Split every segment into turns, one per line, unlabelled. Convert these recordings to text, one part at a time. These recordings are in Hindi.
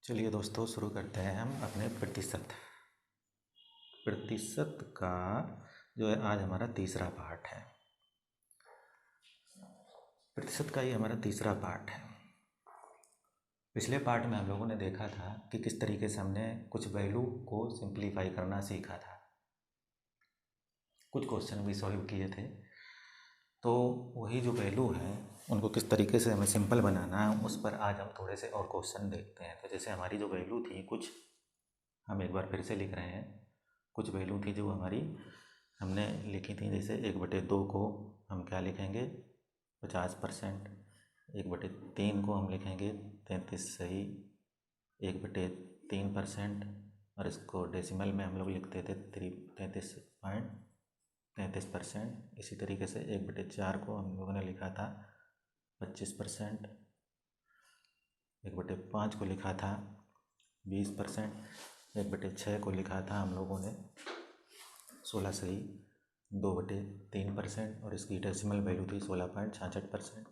चलिए दोस्तों, शुरू करते हैं हम अपने प्रतिशत का जो है आज हमारा तीसरा पार्ट है। प्रतिशत का ही हमारा तीसरा पार्ट है। पिछले पार्ट में हम लोगों ने देखा था कि किस तरीके से हमने कुछ वैल्यू को सिंप्लीफाई करना सीखा था, कुछ क्वेश्चन भी सॉल्व किए थे। तो वही जो वैल्यू है उनको किस तरीके से हमें सिंपल बनाना है, उस पर आज हम थोड़े से और क्वेश्चन देखते हैं। तो जैसे हमारी जो वैल्यू थी, कुछ हम एक बार फिर से लिख रहे हैं। कुछ वैल्यू थी जो हमारी हमने लिखी थी, जैसे 1/2 को हम क्या लिखेंगे 50%, 1/3 को हम लिखेंगे 33 सही, 1/3%, और इसको डेसिमल में हम लोग लिखते थे 33.33%। इसी तरीके से 1/4 को हम लोगों ने लिखा था 25%, 1/5 को लिखा था 20%, 1/6 को लिखा था हम लोगों ने 16 सही, 2/3%, और इसकी डेसिमल वैल्यू थी 16.66%।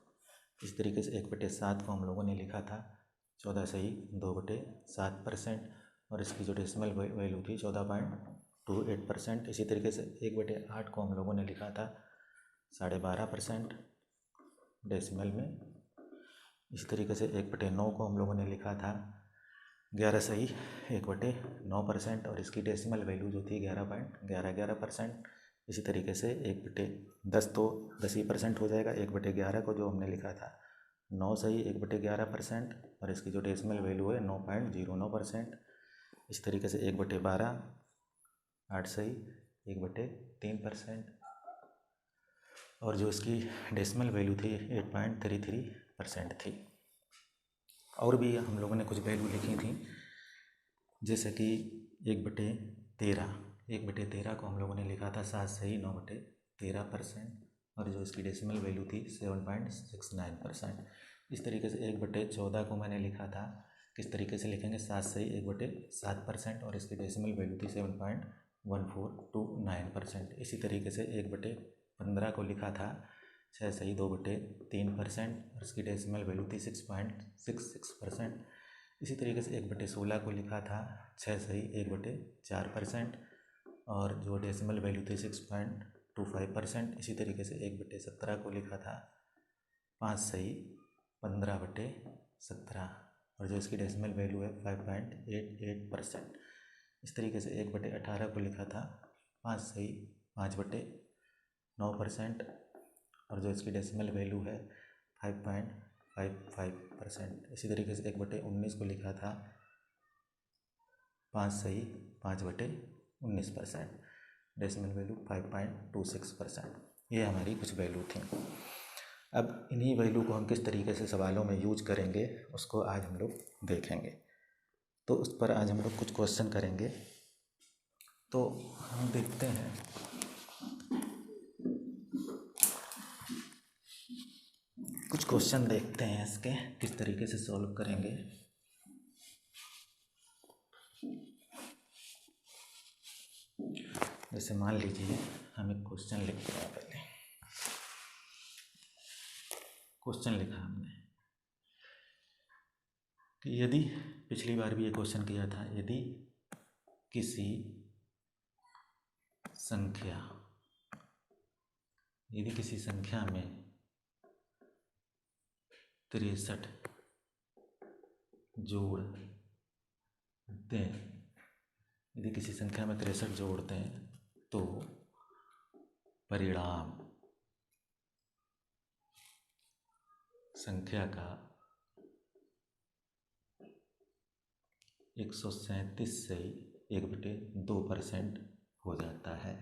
इस तरीके से 1/7 को हम लोगों ने लिखा था 14 सही, 2/7%, और इसकी जो डेसिमल वैल्यू थी 14.28%। इसी तरीके से 1/8 को हम लोगों ने लिखा था 12.5% डेसिमल में। इसी तरीके से 1/9 को हम लोगों ने लिखा था 11 सही, 1/9%, और इसकी डेसिमल वैल्यू जो थी 11.11%। इसी तरीके से 1/10 तो 10% हो जाएगा। 1/11 को जो हमने लिखा था 9 सही, 1/11%, और इसकी जो डेसिमल वैल्यू है 9.09%। इसी तरीके से 1/12 8 सही, 1/3%, और जो इसकी डेसिमल वैल्यू थी 8.33% थी। और भी हम लोगों ने कुछ वैल्यू लिखी थी, जैसे कि 1/13 को हम लोगों ने लिखा था 7 सही, 9/13%, और जो इसकी डेसिमल वैल्यू थी 7.69%। इस तरीके से 1/14 को मैंने लिखा था, किस तरीके से लिखेंगे 7 सही 1/7%, और इसकी डेसिमल वैल्यू थी 7.1429%। इसी तरीके से 1/15 को लिखा था 6 सही 2/3%, और इसकी डेसिमल वैल्यू थी 6.66%। इसी तरीके से 1/16 को लिखा था 6 सही 1/4%, और जो डेसिमल वैल्यू थी 6.25%। इसी तरीके से 1/17 को लिखा था 5 सही 15/17, और जो इसकी डेसिमल वैल्यू है 5.88%। इस तरीके से 1/18 को लिखा था 5 सही 5/9%, और जो इसकी डेसिमल वैल्यू है 5.55%। इसी तरीके से 1/19 को लिखा था 5 सही 5/19%, डेसिमल वैल्यू 5.26%। ये हमारी कुछ वैल्यू थी। अब इन्हीं वैल्यू को हम किस तरीके से सवालों में यूज करेंगे उसको आज हम लोग देखेंगे। तो उस पर आज हम लोग कुछ क्वेश्चन करेंगे। तो हम देखते हैं कुछ क्वेश्चन, देखते हैं इसके किस तरीके से सॉल्व करेंगे। जैसे मान लीजिए हम एक क्वेश्चन लिखते हैं। पहले क्वेश्चन लिखा हमने कि यदि, पिछली बार भी ये क्वेश्चन किया था, यदि किसी संख्या में 63 जोड़ दें, यदि किसी संख्या में 63 जोड़ दें तो परिणाम संख्या का 137 से 1/2% हो जाता है।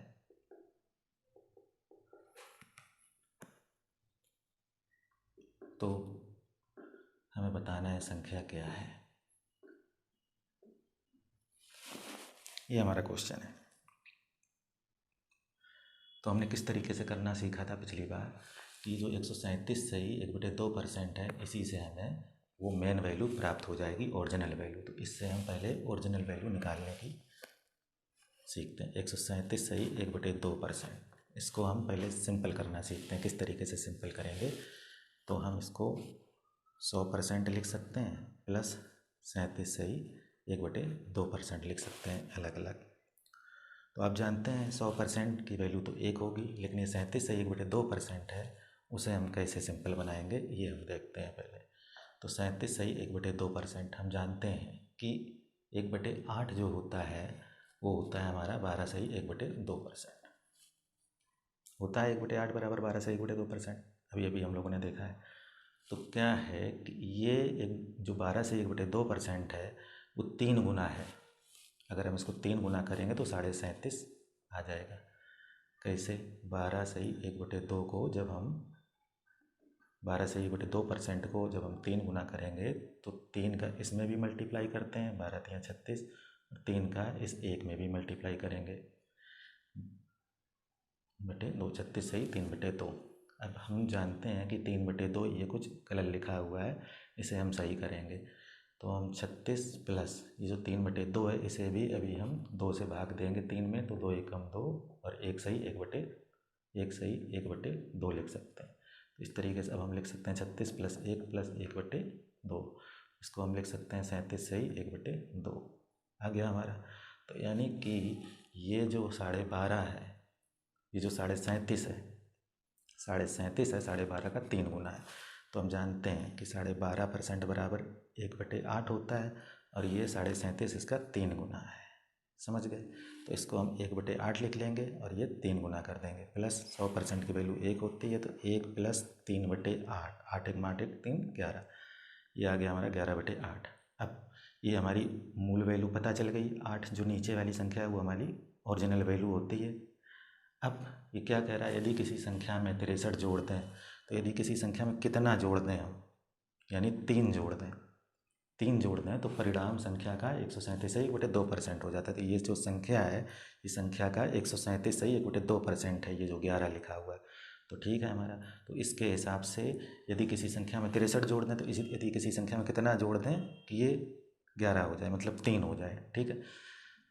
तो हमें बताना है संख्या क्या है। ये हमारा क्वेश्चन है। तो हमने किस तरीके से करना सीखा था पिछली बार कि जो 137 से 1/2% है, इसी से हमें वो मेन वैल्यू प्राप्त हो जाएगी, ओरिजिनल वैल्यू। तो इससे हम पहले ओरिजिनल वैल्यू निकालने की सीखते हैं। 137 से 1/2%, इसको हम पहले सिंपल करना सीखते हैं। किस तरीके से सिंपल करेंगे, तो हम इसको 100% लिख सकते हैं प्लस 37 सही 1/2% लिख सकते हैं अलग अलग। तो आप जानते हैं 100% की वैल्यू तो 1 होगी, लेकिन ये 37 सही 1/2% है, उसे हम कैसे सिंपल बनाएंगे ये हम देखते हैं पहले। तो 37 सही 1/2% हम जानते हैं कि 1/8 जो होता है वो होता है हमारा 12 सही 1/2%। होता है 1/8 बराबर 12 सही 1/2%, अभी अभी हम लोगों ने देखा है। तो क्या है कि ये एक जो 12 से 1/2% है वो 3 गुना है। अगर हम इसको 3 गुना करेंगे तो 37.5 आ जाएगा। कैसे? 12 सही 1/2 को जब हम 12 से 1/2% को जब हम 3 गुना करेंगे तो 3 का इसमें भी मल्टीप्लाई करते हैं, 12 3 36, और 3 का इस 1 में भी मल्टीप्लाई करेंगे, 2 36 सही 3/2। अब हम जानते हैं कि 3/2 ये कुछ गलत लिखा हुआ है, इसे हम सही करेंगे। तो हम 36 प्लस ये जो 3/2 है इसे भी अभी हम 2 से भाग देंगे 3 में, तो 2 एकम 2 और 1 सही 1/2 लिख सकते हैं। तो इस तरीके से अब हम लिख सकते हैं 36 प्लस 1 प्लस 1/2, इसको हम लिख सकते हैं 37 सही 1/2 आ गया हमारा। तो यानी कि ये जो 12.5 है, ये जो 37.5 है, 37.5 है 12.5 का 3 गुना है। तो हम जानते हैं कि 12.5% बराबर 1/8 होता है, और ये 37.5 इसका 3 गुना है। समझ गए? तो इसको हम 1/8 लिख लेंगे और ये 3 गुना कर देंगे, प्लस 100% की वैल्यू 1 होती है, तो 1 प्लस 3/8, 8 1 8 1 3 11, ये आ गया हमारा 11/8। अब ये हमारी मूल वैल्यू पता चल गई। 8 जो नीचे वाली संख्या है वो हमारी ओरिजिनल वैल्यू होती है। अब ये क्या कह रहा है, यदि किसी संख्या में 63 जोड़ दें, तो यदि किसी संख्या में कितना जोड़ दें हम, यानी 3 जोड़ दें, 3 जोड़ दें तो परिणाम संख्या का 137 सही 1/2% हो जाता है। तो ये जो संख्या है, ये संख्या का 137 सही 1/2% है, ये जो 11 लिखा हुआ है। तो ठीक है हमारा। तो इसके हिसाब से यदि किसी संख्या में 63 जोड़ दें, तो यदि किसी संख्या में कितना जोड़ दें कि ये 11 हो जाए, मतलब 3 हो जाए। ठीक है,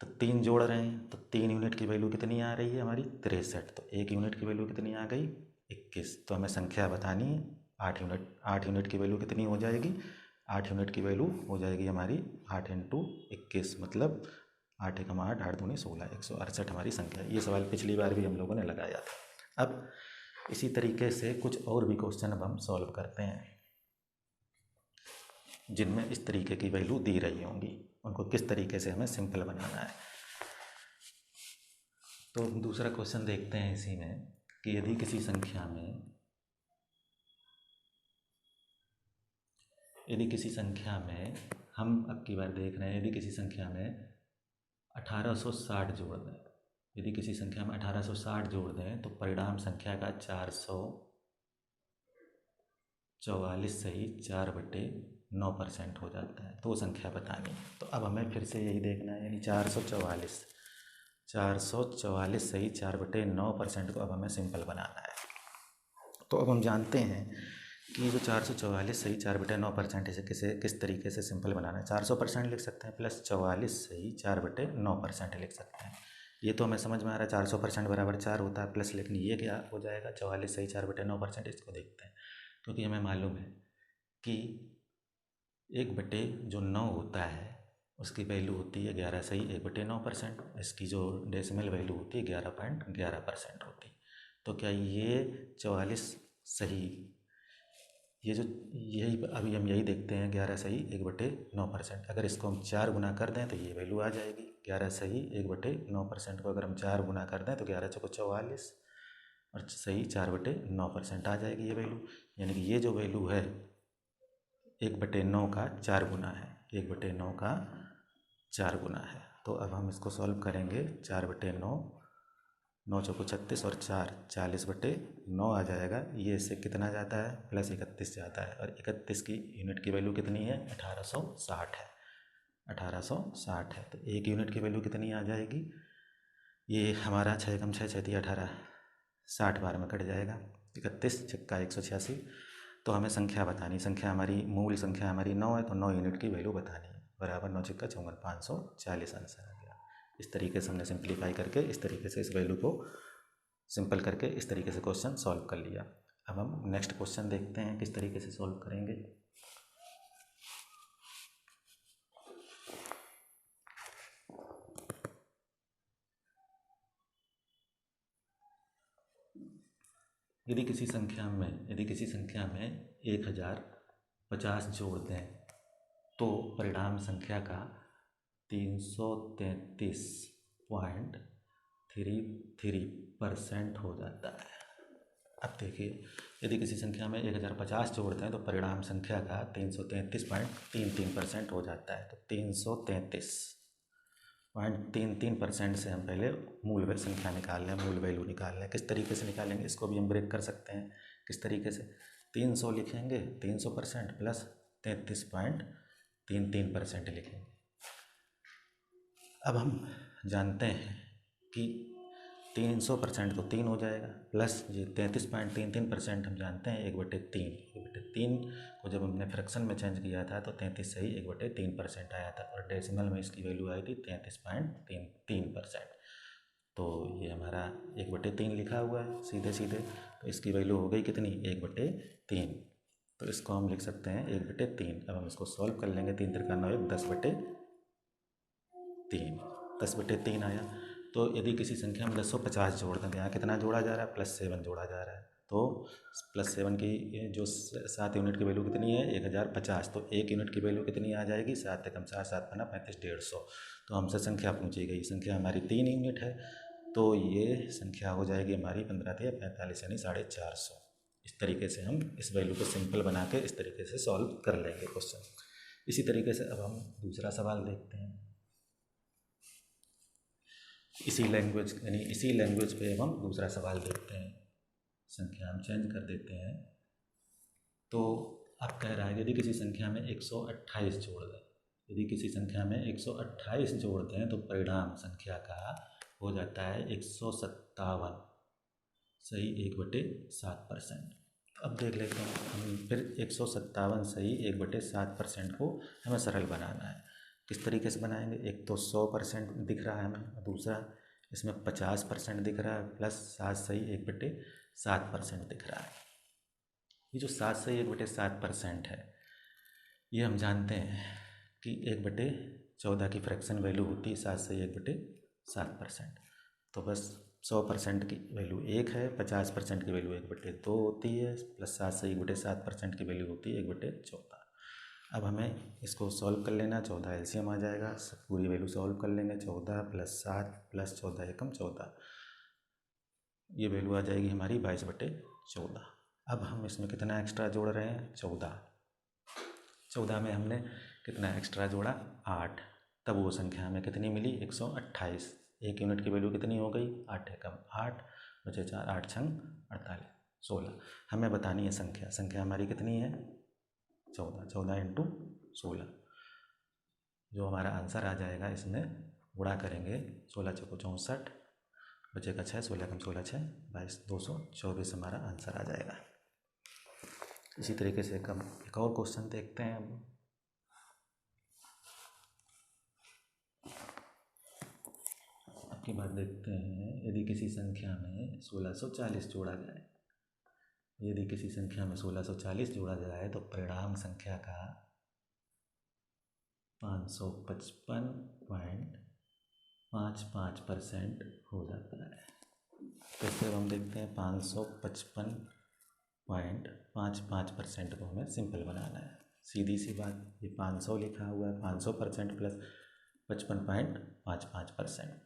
तो 3 जोड़ रहे हैं, तो 3 यूनिट की वैल्यू कितनी आ रही है हमारी 63, तो 1 यूनिट की वैल्यू कितनी आ गई 21। तो हमें संख्या बतानी है 8 यूनिट की वैल्यू कितनी हो जाएगी, 8 यूनिट की वैल्यू हो जाएगी हमारी 8 × 21, मतलब 8 × 8 8 दूनी 16, 168 हमारी संख्या है। ये सवाल पिछली बार भी हम लोगों ने लगाया था। अब इसी तरीके से कुछ और भी क्वेश्चन अब हम सॉल्व करते हैं जिनमें इस तरीके की वैल्यू दी रही होंगी, उनको किस तरीके से हमें सिंपल बनाना है। तो दूसरा क्वेश्चन देखते हैं इसी में कि यदि किसी संख्या में हम अब की बार देख रहे हैं, यदि किसी संख्या में 1860 जोड़ दें, यदि किसी संख्या में 1860 जोड़ दें तो परिणाम संख्या का 444 सही 4/9% हो जाता है। तो वो संख्या बतानी है। तो अब हमें फिर से यही देखना है, यानी 444 सही 4/9% को अब हमें सिंपल बनाना है। तो अब हम जानते हैं कि जो 444 सही 4/9% इसे किस तरीके से सिंपल बनाना है। 400% लिख सकते हैं, प्लस 44 सही 4/9% लिख सकते हैं। ये तो हमें समझ में आ रहा है 400% बराबर 4 होता है प्लस, लेकिन ये क्या हो जाएगा 44 सही 4/9%, इसको देखते हैं। क्योंकि हमें मालूम है कि 1/9 होता है उसकी वैल्यू होती है 11 सही 1/9%, इसकी जो डेसिमल वैल्यू होती है 11.11% होती है। तो क्या ये 44 सही, ये जो यही अभी हम यही देखते हैं 11 सही 1/9%, अगर इसको हम 4 गुना कर दें तो ये वैल्यू आ जाएगी 11 सही 1/9% को अगर हम 4 गुना कर दें तो 11 चौको 44 और सही 4/9% आ जाएगी ये वैल्यू। यानी कि ये जो वैल्यू है 1/9 का 4 गुना है, 1/9 का 4 गुना है। तो अब हम इसको सॉल्व करेंगे, 4/9, 9 चौको 36 और 4 40/9 आ जाएगा। ये इससे कितना जाता है प्लस 31 जाता है, और 31 की यूनिट की वैल्यू कितनी है 1860 है, 1860 है। तो 1 यूनिट की वैल्यू कितनी आ जाएगी, ये हमारा 6 × 6 = 18, 60 बार में कट जाएगा, 31 छक्का 186। तो हमें संख्या बतानी, संख्या हमारी मूल संख्या हमारी 9 है, तो 9 यूनिट की वैल्यू बतानी है, बराबर 9 छक्का 54 540 आंसर आ गया। इस तरीके से हमने सिंप्लीफाई करके इस तरीके से इस वैल्यू को सिंपल करके इस तरीके से क्वेश्चन सॉल्व कर लिया। अब हम नेक्स्ट क्वेश्चन देखते हैं किस तरीके से सॉल्व करेंगे। यदि किसी संख्या में 1050 जोड़ दें तो परिणाम संख्या का 333.33% हो जाता है। अब देखिए, यदि किसी संख्या में 1050 जोड़ते हैं तो परिणाम संख्या का 333.33% हो जाता है। तो 333.33% से हम पहले मूल संख्या निकाल लें, मूल वैल्यू निकाल लें। किस तरीके से निकालेंगे, इसको भी हम ब्रेक कर सकते हैं। किस तरीके से, 300 लिखेंगे 300% प्लस 33.33% लिखेंगे। अब हम जानते हैं कि 300% तो 3 हो जाएगा, प्लस ये 33.33% हम जानते हैं 1/3 को जब हमने फ्रैक्शन में चेंज किया था तो 33 सही 1/3% आया था और डेसिमल में इसकी वैल्यू आई थी 33.33%। तो ये हमारा 1/3 लिखा हुआ है सीधे सीधे, तो इसकी वैल्यू हो गई कितनी, 1/3। तो इसको हम लिख सकते हैं 1/3। अब हम इसको सॉल्व कर लेंगे, 3 त्रिका 9 10/3, 10/3 आया। तो यदि किसी संख्या में 1050 जोड़ दें, यहाँ कितना जोड़ा जा रहा है, +7 जोड़ा जा रहा है। तो +7 की जो 7 यूनिट की वैल्यू कितनी है, 1050। तो 1 यूनिट की वैल्यू कितनी आ जाएगी, 7 एकम 4, 7 पन्ना 35, 150। तो हमसे संख्या पूछी गई, संख्या हमारी 3 यूनिट है, तो ये संख्या हो जाएगी हमारी 15 × 45 यानी 450। इस तरीके से हम इस वैल्यू को सिंपल बना के इस तरीके से सॉल्व कर लेंगे क्वेश्चन। इसी तरीके से अब हम दूसरा सवाल देखते हैं। इसी लैंग्वेज पे अब हम दूसरा सवाल देखते हैं। संख्या हम चेंज कर देते हैं। तो अब कह रहा है यदि किसी संख्या में 128 जोड़ दें, यदि किसी संख्या में 128 जोड़ दें तो परिणाम संख्या का हो जाता है 157 सही 1/7%। अब देख लेते हैं हम फिर 157 सही 1/7% को हमें सरल बनाना है। किस तरीके से बनाएंगे, एक तो 100% दिख रहा है हमें, दूसरा इसमें 50% दिख रहा है, प्लस 7 सही 1/7% दिख रहा है। ये जो 7 सही 1/7% है, ये हम जानते हैं कि 1/14 की फ्रैक्शन वैल्यू होती है 7 सही 1/7%। तो बस 100% की वैल्यू 1 है, 50% की वैल्यू 1/2 होती है, प्लस 7 सही 1/7% की वैल्यू होती है 1/14। अब हमें इसको सॉल्व कर लेना, 14 एलसीएम आ जाएगा, पूरी वैल्यू सॉल्व कर लेंगे। 14 + 7 + 14 एकम 14, ये वैल्यू आ जाएगी हमारी 22/14। अब हम इसमें कितना एक्स्ट्रा जोड़ रहे हैं, 14 में हमने कितना एक्स्ट्रा जोड़ा, 8। तब वो संख्या हमें कितनी मिली, 128। 1 यूनिट की वैल्यू कितनी हो गई, 8 एकम 8 बचे 4, 8 छंग 48, 16। हमें बतानी है संख्या हमारी कितनी है, 14 × 16। जो हमारा आंसर आ जाएगा, इसमें गुणा करेंगे, 16 चौको 64 बचेगा 6, 16 कम 16 6 22, 224 हमारा आंसर आ जाएगा। इसी तरीके से एक और क्वेश्चन देखते हैं। अब की बात देखते हैं, यदि किसी संख्या में 1640 जोड़ा जाए, यदि किसी संख्या में 1640 जोड़ा जाए तो परिणाम संख्या का 555.55% हो जाता है। कैसे हम देखते हैं, 555.55% को हमें सिंपल बनाना है। सीधी सी बात, ये 500 लिखा हुआ है, 500% प्लस 55.55%।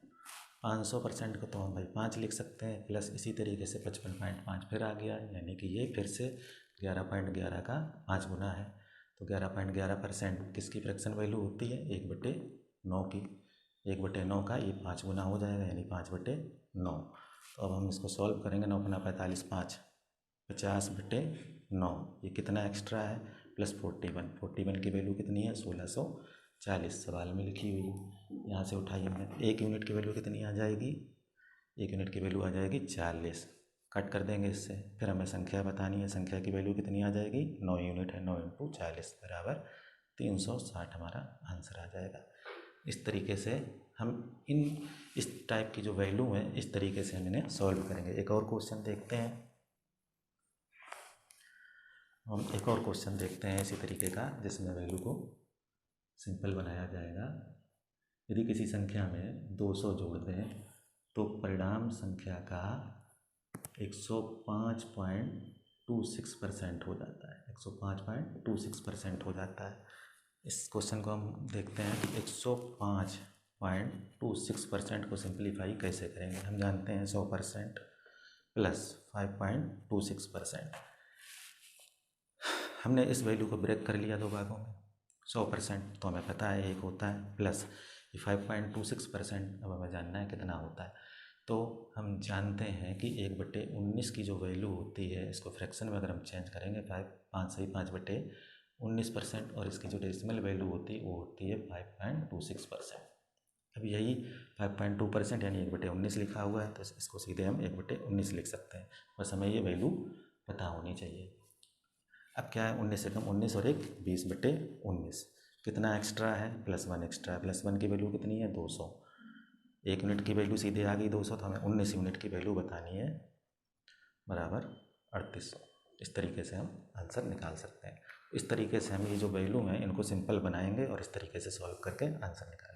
500% को तो हम भाई 5 लिख सकते हैं, प्लस इसी तरीके से 55.5 फिर आ गया, यानी कि ये फिर से 11.11 का 5 गुना है। तो 11.11% किसकी फ्रैक्शन वैल्यू होती है, 1/9 की। 1/9 का ये 5 गुना हो जाएगा, यानी 5/9। तो अब हम इसको सॉल्व करेंगे, 9 × 45 5, 50/9। ये कितना एक्स्ट्रा है, प्लस 41 की वैल्यू कितनी है, 1640 सवाल में लिखी हुई है। यहाँ से उठाई हमने, 1 यूनिट की वैल्यू कितनी आ जाएगी, 1 यूनिट की वैल्यू आ जाएगी 40। कट कर देंगे इससे, फिर हमें संख्या बतानी है, संख्या की वैल्यू कितनी आ जाएगी, 9 यूनिट है, 9 × 40 बराबर 360 हमारा आंसर आ जाएगा। इस तरीके से हम इस टाइप की जो वैल्यू है, इस तरीके से हम इन्हें सॉल्व करेंगे। एक और क्वेश्चन देखते हैं इसी तरीके का, जिसमें वैल्यू को सिंपल बनाया जाएगा। यदि किसी संख्या में 200 जोड़ दें तो परिणाम संख्या का 105.26% हो जाता है, 105.26% हो जाता है। इस क्वेश्चन को हम देखते हैं कि 105.26% को सिंप्लीफाई कैसे करेंगे। हम जानते हैं 100% प्लस 5.26%। हमने इस वैल्यू को ब्रेक कर लिया दो भागों में। 100% तो हमें पता है 1 होता है, प्लस 5.26% अब हमें जानना है कितना होता है। तो हम जानते हैं कि 1/19 की जो वैल्यू होती है, इसको फ्रैक्शन में अगर हम चेंज करेंगे 5/19% और इसकी जो डेसिमल वैल्यू होती है वो होती है 5.26%। अब यही 5.2% यानी 1/19 लिखा हुआ है, तो इसको सीधे हम 1/19 लिख सकते हैं। बस हमें ये वैल्यू पता होनी चाहिए। अब क्या है, 19 से कम 19 और 1 20/19। कितना एक्स्ट्रा है, +1 एक्स्ट्रा है। +1 की वैल्यू कितनी है, 200। 1 यूनिट की वैल्यू सीधे आ गई 200, तो हमें 19 यूनिट की वैल्यू बतानी है बराबर 3800। इस तरीके से हम आंसर निकाल सकते हैं। इस तरीके से हम ये जो वैल्यू हैं इनको सिंपल बनाएंगे और इस तरीके से सॉल्व करके आंसर निकालेंगे।